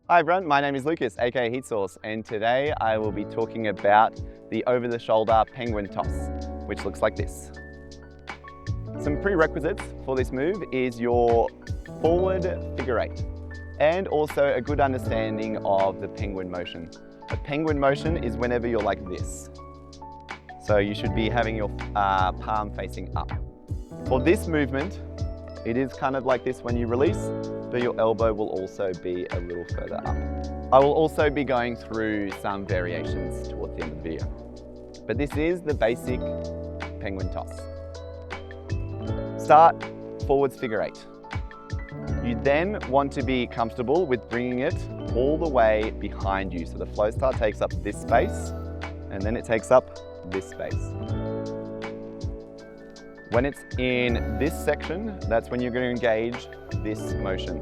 Hi everyone, my name is Lucas, aka Heat Source, and today I will be talking about the over-the-shoulder penguin toss, which looks like this. Some prerequisites for this move is your forward figure eight, and also a good understanding of the penguin motion. A penguin motion is whenever you're like this. So you should be having your palm facing up. For this movement, it is kind of like this when you release, but your elbow will also be a little further up. I will also be going through some variations towards the end of the video. But this is the basic penguin toss. Start forwards figure eight. You then want to be comfortable with bringing it all the way behind you. So the Flowstar takes up this space, and then it takes up this space. When it's in this section, that's when you're going to engage this motion.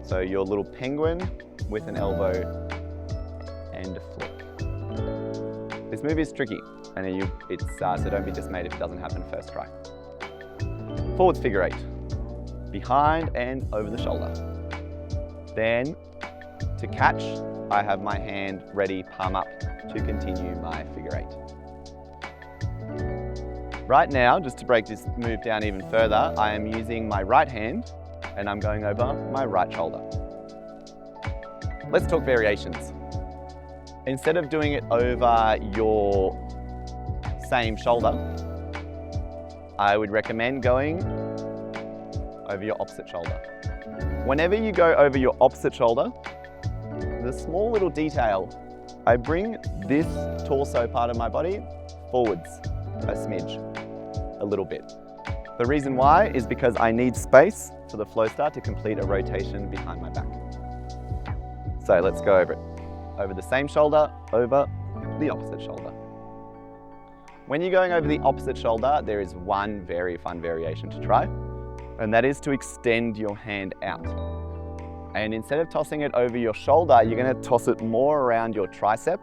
So your little penguin with an elbow and a flick. This move is tricky, and so don't be dismayed if it doesn't happen first try. Forwards figure eight, behind and over the shoulder. Then to catch, I have my hand ready, palm up, to continue my figure eight. Right now, just to break this move down even further, I am using my right hand and I'm going over my right shoulder. Let's talk variations. Instead of doing it over your same shoulder, I would recommend going over your opposite shoulder. Whenever you go over your opposite shoulder, the small little detail, I bring this torso part of my body forwards a smidge, a little bit. The reason why is because I need space for the Flowstar to complete a rotation behind my back. So let's go over it. Over the same shoulder, over the opposite shoulder. When you're going over the opposite shoulder, there is one very fun variation to try, and that is to extend your hand out. And instead of tossing it over your shoulder, you're going to toss it more around your tricep.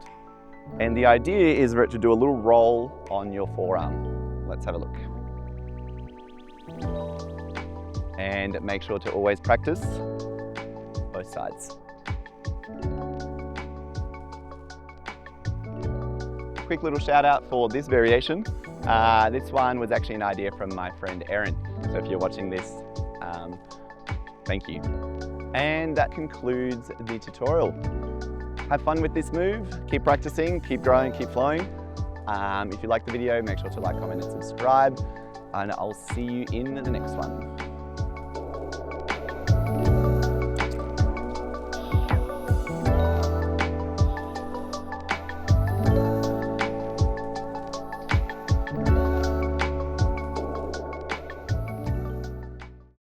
And the idea is for it to do a little roll on your forearm. Let's have a look. And make sure to always practice both sides. Quick little shout out for this variation. This one was actually an idea from my friend Erin. So if you're watching this, thank you. And that concludes the tutorial. Have fun with this move, keep practicing, keep growing, keep flowing. If you like the video, make sure to like, comment and subscribe, and I'll see you in the next one.